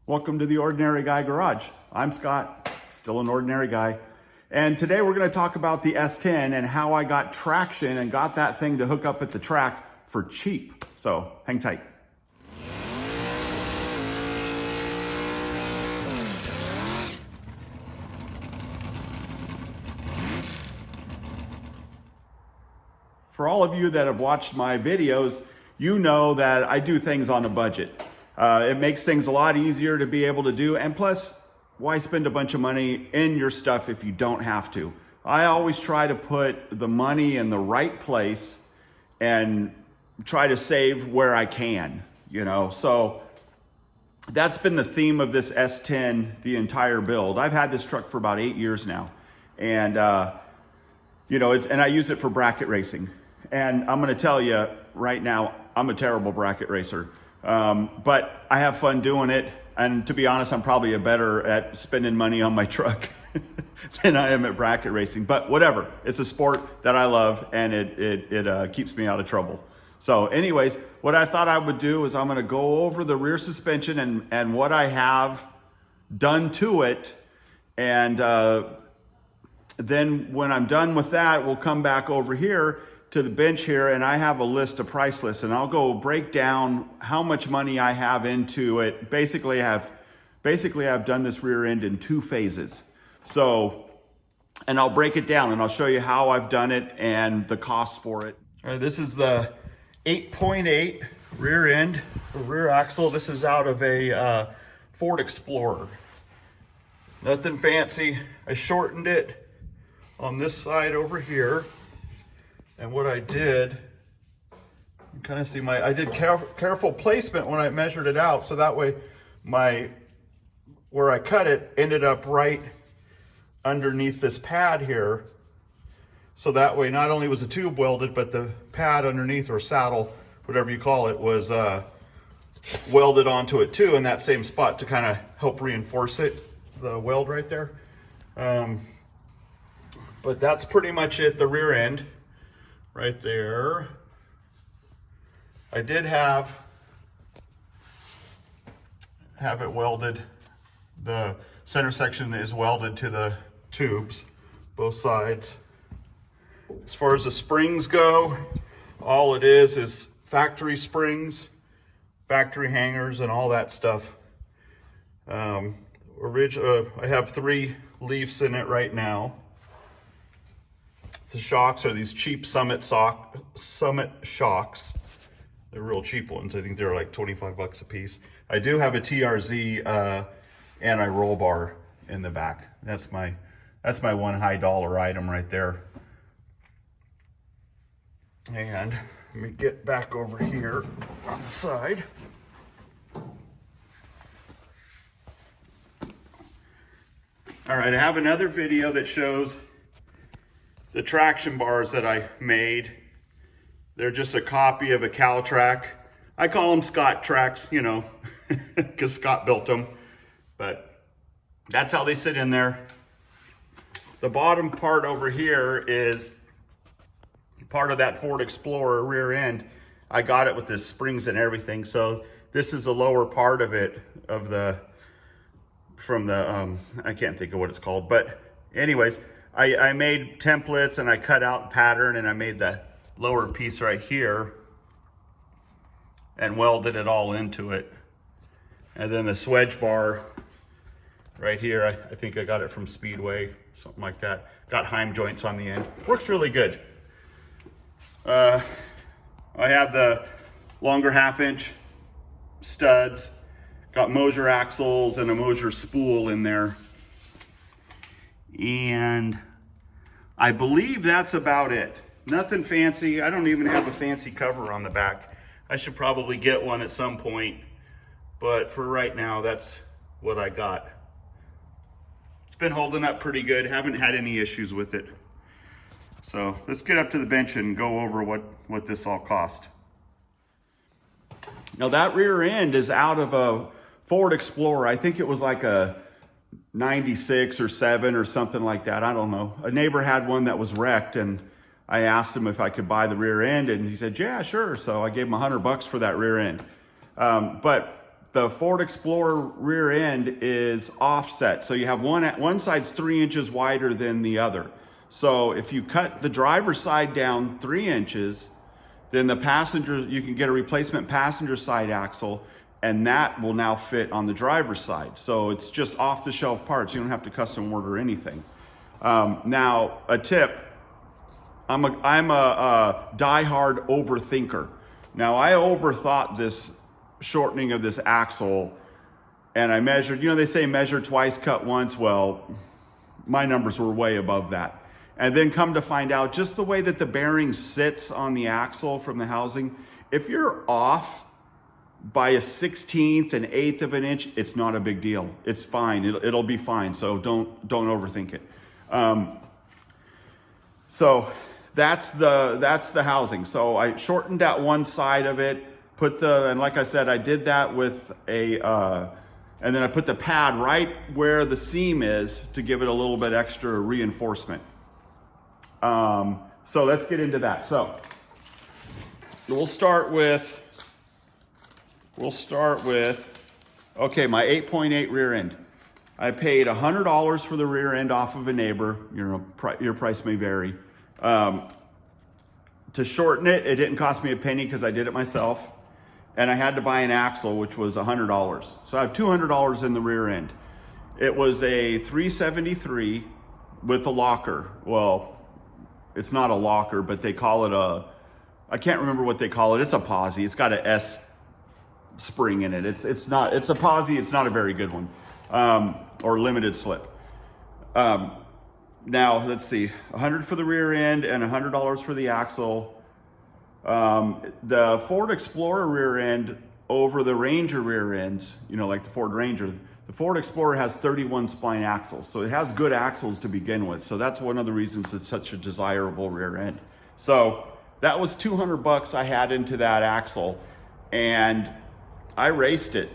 Welcome to the Ordinary Guy Garage. I'm Scott, still an ordinary guy. And today we're going to talk about the S10 and how I got traction and got that thing to hook up at the track for cheap. So hang tight. For all of you that have watched my videos, you know that I do things on a budget. It makes things a lot easier to be able to do, and plus, why spend a bunch of money in your stuff if you don't have to? I always try to put the money in the right place and try to save where I can, you know? So that's been the theme of this S10, the entire build. I've had this truck for about 8 years now, and and I use it for bracket racing. And I'm gonna tell you right now, I'm a terrible bracket racer. But I have fun doing it. And to be honest, I'm probably better at spending money on my truck than I am at bracket racing. But whatever, it's a sport that I love, and it keeps me out of trouble. So anyways, what I thought I would do is I'm gonna go over the rear suspension and what I have done to it. And then when I'm done with that, we'll come back over here to the bench here, and I have a list, a price list, and I'll go break down how much money I have into it. Basically, I've done this rear end in 2 phases. So, and I'll break it down and I'll show you how I've done it and the cost for it. All right, this is the 8.8 rear end, or rear axle. This is out of a Ford Explorer. Nothing fancy. I shortened it on this side over here. And what I did, you kind of see I did careful placement when I measured it out, so that way where I cut it ended up right underneath this pad here. So that way, not only was the tube welded, but the pad underneath, or saddle, whatever you call it, was welded onto it too in that same spot to kind of help reinforce it, the weld right there. But that's pretty much it, the rear end. Right there. I did have it welded. The center section is welded to the tubes, both sides. As far as the springs go, all it is factory springs, factory hangers, and all that stuff. I have 3 leafs in it right now. The shocks are these cheap Summit shocks. They're real cheap ones. I think they're like 25 bucks a piece. I do have a TRZ anti-roll bar in the back. That's my one high dollar item right there. And let me get back over here on the side. All right, I have another video that shows the traction bars that I made. They're just a copy of a Caltrac. I call them Scott tracks, you know, because Scott built them. But that's how they sit in there. The bottom part over here is part of that Ford Explorer rear end. I got it with the springs and everything. So this is the lower part of it, from the, I can't think of what it's called. But anyways, I made templates and I cut out pattern, and I made the lower piece right here and welded it all into it. And then the swedge bar right here, I think I got it from Speedway, something like that. Got Heim joints on the end. Works really good. I have the longer 1/2-inch studs, got Mosier axles and a Mosier spool in there. And I believe that's about it. Nothing fancy. I don't even have a fancy cover on the back. I should probably get one at some point, but for right now, that's what I got. It's been holding up pretty good. Haven't had any issues with it. So let's get up to the bench and go over what this all cost. Now that rear end is out of a Ford Explorer. I think it was like a 96 or 7 or something like that. I don't know. A neighbor had one that was wrecked, and I asked him if I could buy the rear end, and he said, yeah, sure. So I gave him $100 for that rear end. But the Ford Explorer rear end is offset. So you have one side's 3 inches wider than the other. So if you cut the driver's side down 3 inches, then the passenger, you can get a replacement passenger side axle, and that will now fit on the driver's side. So it's just off the shelf parts. You don't have to custom order anything. Now, a tip, I'm a die-hard overthinker. Now, I overthought this shortening of this axle, and I measured, they say measure twice, cut once. Well, my numbers were way above that. And then come to find out, just the way that the bearing sits on the axle from the housing, if you're off by a 1/16, an 1/8 of an inch, it's not a big deal. It's fine. It'll be fine. So don't overthink it. So that's the housing. So I shortened that one side of it, and like I said, I did that with and then I put the pad right where the seam is to give it a little bit extra reinforcement. So let's get into that. So we'll start with, okay, my 8.8 rear end. I paid $100 for the rear end off of a neighbor. Your price may vary. To shorten it, it didn't cost me a penny because I did it myself. And I had to buy an axle, which was $100. So I have $200 in the rear end. It was a 373 with a locker. Well, it's not a locker, but they call it I can't remember what they call it. It's a posi. It's got an S spring in it. It's a posi. It's not a very good one, or limited slip. Now let's see, $100 for the rear end and $100 for the axle. The Ford Explorer rear end over the Ranger rear end, like the Ford Ranger, the Ford Explorer has 31 spline axles. So it has good axles to begin with. So that's one of the reasons it's such a desirable rear end. So that was $200 I had into that axle, and I raced it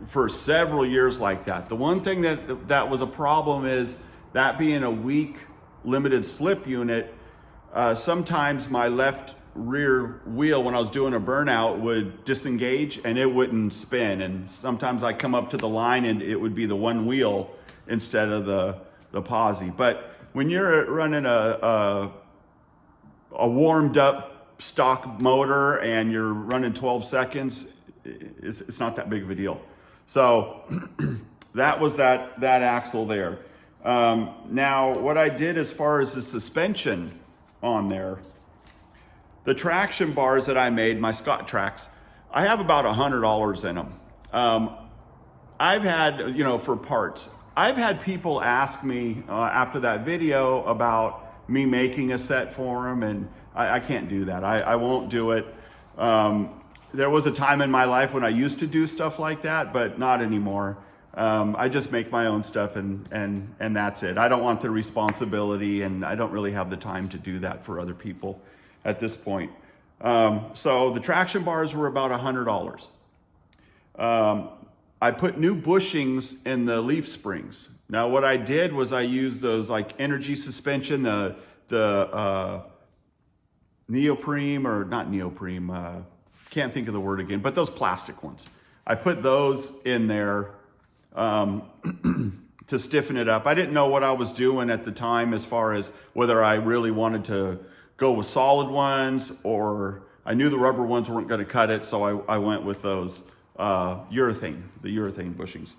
for several years like that. The one thing that was a problem is that being a weak limited slip unit, sometimes my left rear wheel, when I was doing a burnout, would disengage and it wouldn't spin. And sometimes I come up to the line and it would be the one wheel instead of the posi. But when you're running a warmed up stock motor and you're running 12 seconds, it's not that big of a deal. So that was that axle there. Now what I did as far as the suspension on there, the traction bars that I made, my Scott Tracks, I have about $100 in them. I've had, for parts, I've had people ask me after that video about me making a set for them, and I can't do that. I won't do it. There was a time in my life when I used to do stuff like that, but not anymore. I just make my own stuff and that's it. I don't want the responsibility, and I don't really have the time to do that for other people at this point. So the traction bars were about $100. I put new bushings in the leaf springs. Now what I did was I used those like energy suspension, the neoprene, or not neoprene, can't think of the word again, but those plastic ones. I put those in there to stiffen it up. I didn't know what I was doing at the time as far as whether I really wanted to go with solid ones, or I knew the rubber ones weren't going to cut it, so I went with those the urethane bushings.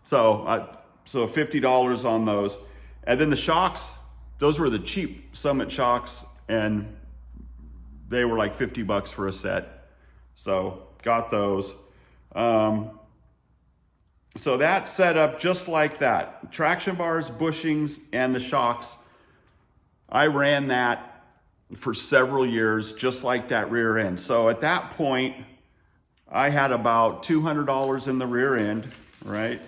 So $50 on those. And then the shocks, those were the cheap Summit shocks, and they were like $50 for a set. So got those. So that set up just like that. Traction bars, bushings, and the shocks. I ran that for several years, just like that rear end. So at that point, I had about $200 in the rear end, right?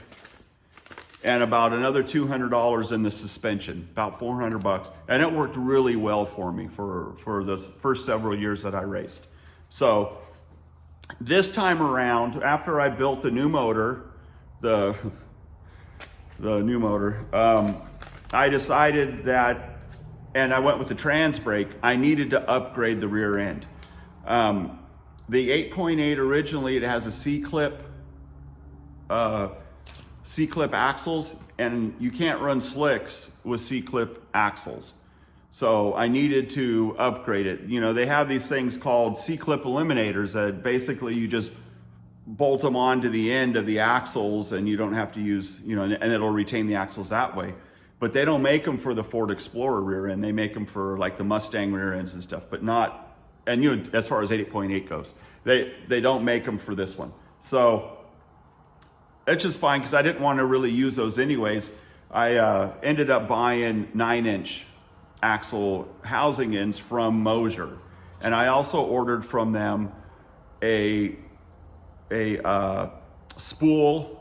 And about another $200 in the suspension, about $400. And it worked really well for me for the first several years that I raced. So this time around, after I built the new motor, the new motor, I decided that, and I went with the trans brake, I needed to upgrade the rear end. The 8.8 originally, it has a C-clip C-clip axles, and you can't run slicks with C-clip axles. So I needed to upgrade it. You know, they have these things called C-clip eliminators that basically you just bolt them onto the end of the axles and you don't have to use, you know, and it'll retain the axles that way. But they don't make them for the Ford Explorer rear end. They make them for like the Mustang rear ends and stuff, but not, and you know, as far as 8.8 goes, they don't make them for this one. So it's just fine because I didn't want to really use those anyways. I ended up buying 9-inch axle housing ends from Mosier, and I also ordered from them a spool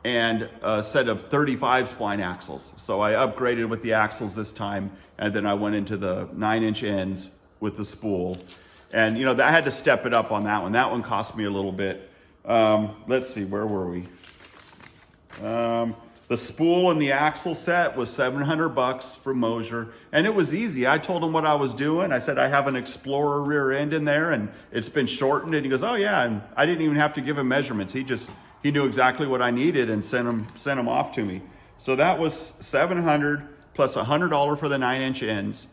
and a set of 35 spline axles. So I upgraded with the axles this time, and then I went into the 9-inch ends with the spool. And you know, I had to step it up on that one. That one cost me a little bit. Let's see, where were we? The spool and the axle set was $700 from Mosier, and it was easy. I told him what I was doing. I said, I have an Explorer rear end in there and it's been shortened. And he goes, oh yeah. And I didn't even have to give him measurements. He knew exactly what I needed and sent them off to me. So that was $700 plus $100 for the 9-inch ends.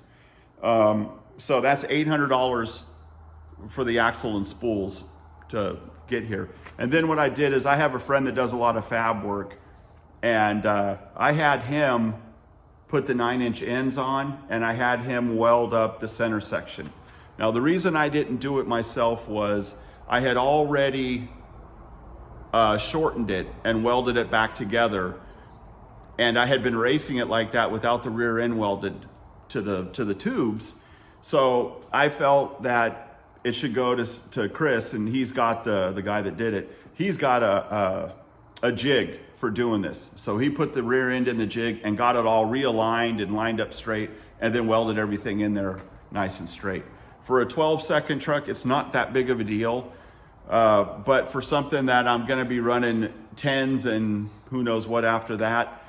So that's $800 for the axle and spools to get here. And then what I did is I have a friend that does a lot of fab work, and I had him put the 9-inch ends on, and I had him weld up the center section. Now, the reason I didn't do it myself was I had already shortened it and welded it back together, and I had been racing it like that without the rear end welded to the tubes. So I felt that it should go to Chris, and he's got the guy that did it. He's got a jig for doing this. So he put the rear end in the jig and got it all realigned and lined up straight, and then welded everything in there nice and straight. For a 12-second truck, it's not that big of a deal. But for something that I'm gonna be running 10s and who knows what after that,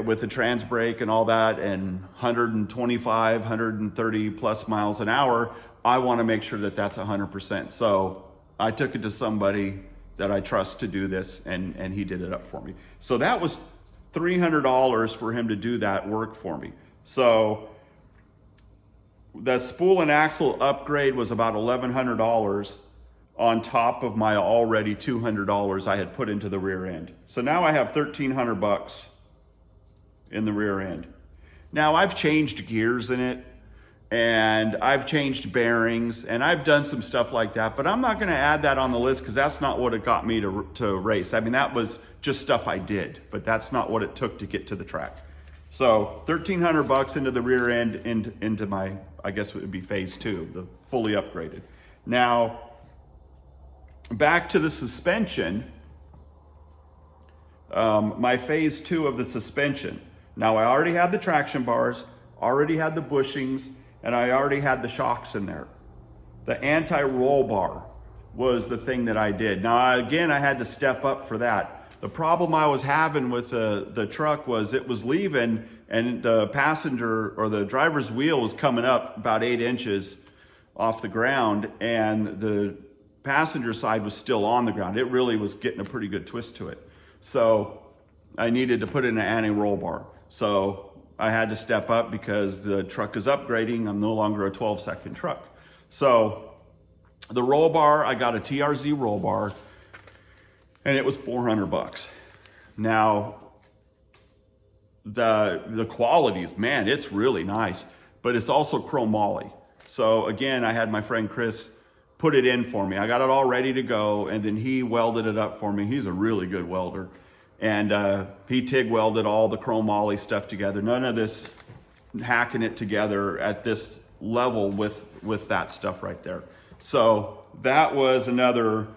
with the trans brake and all that, and 125, 130 plus miles an hour, I wanna make sure that that's 100%. So I took it to somebody that I trust to do this, and he did it up for me. So that was $300 for him to do that work for me. So the spool and axle upgrade was about $1,100 on top of my already $200 I had put into the rear end. So now I have $1,300 in the rear end. Now I've changed gears in it, and I've changed bearings, and I've done some stuff like that, but I'm not gonna add that on the list because that's not what it got me to race. I mean, that was just stuff I did, but that's not what it took to get to the track. So $1,300 into the rear end, into my, I guess it would be phase 2, the fully upgraded. Now, back to the suspension, my phase 2 of the suspension. Now I already had the traction bars, already had the bushings, and I already had the shocks in there. The anti-roll bar was the thing that I did. Now, again, I had to step up for that. The problem I was having with the truck was it was leaving, and the passenger or the driver's wheel was coming up about 8 inches off the ground, and the passenger side was still on the ground. It really was getting a pretty good twist to it. So I needed to put in an anti-roll bar. So I had to step up because the truck is upgrading. I'm no longer a 12-second truck. So the roll bar, I got a TRZ roll bar, and it was $400. Now, the qualities, man, it's really nice, but it's also chromoly. So again, I had my friend Chris put it in for me. I got it all ready to go, and then he welded it up for me. He's a really good welder. And he TIG welded all the chromoly stuff together. None of this hacking it together at this level with that stuff right there. So that was another,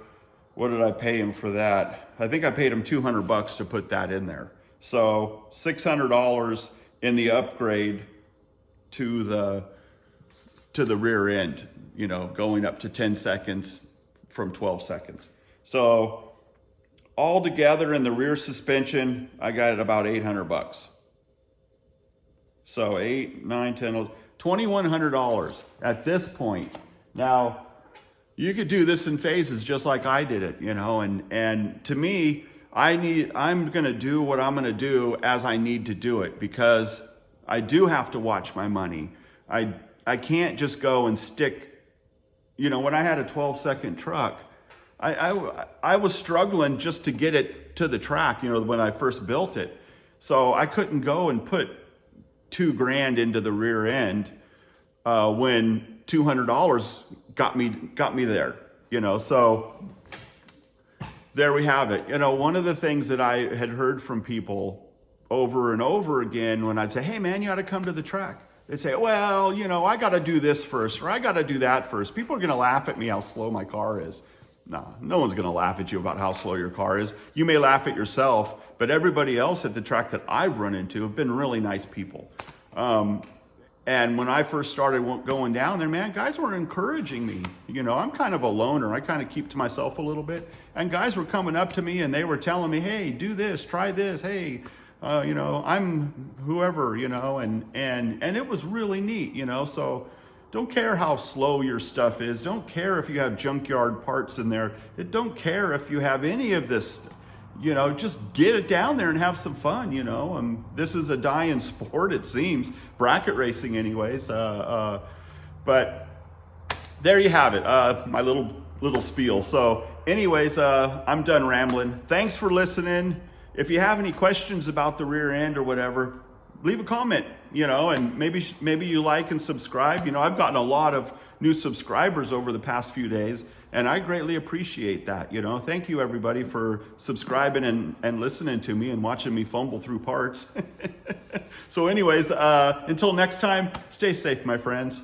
what did I pay him for that? I think I paid him $200 to put that in there. So $600 in the upgrade to the rear end, you know, going up to 10 seconds from 12 seconds. So all together in the rear suspension, I got it about $800. So 8, 9, 10, $2,100 at this point. Now, you could do this in phases just like I did it, you know, and to me, I'm going to do what I'm going to do as I need to do it, because I do have to watch my money. I can't just go and stick, you know, when I had a 12-second truck, I was struggling just to get it to the track, you know, when I first built it. So I couldn't go and put $2,000 into the rear end when $200 got me there, you know. So there we have it. You know, one of the things that I had heard from people over and over again when I'd say, hey man, you ought to come to the track. They'd say, well, you know, I got to do this first, or I got to do that first. People are going to laugh at me how slow my car is. No one's going to laugh at you about how slow your car is. You may laugh at yourself, but everybody else at the track that I've run into have been really nice people. And when I first started going down there, man, guys were encouraging me. You know, I'm kind of a loner. I kind of keep to myself a little bit. And guys were coming up to me and they were telling me, hey, do this, try this. Hey, you know, I'm whoever, you know, and it was really neat, you know. So don't care how slow your stuff is. Don't care if you have junkyard parts in there. Don't care if you have any of this, you know, just get it down there and have some fun, you know. This is a dying sport, it seems, bracket racing anyways. But there you have it, my little spiel. So anyways, I'm done rambling. Thanks for listening. If you have any questions about the rear end or whatever, leave a comment, you know, and maybe you like and subscribe. You know, I've gotten a lot of new subscribers over the past few days, and I greatly appreciate that, you know. Thank you everybody for subscribing and listening to me and watching me fumble through parts. So anyways, until next time, stay safe, my friends.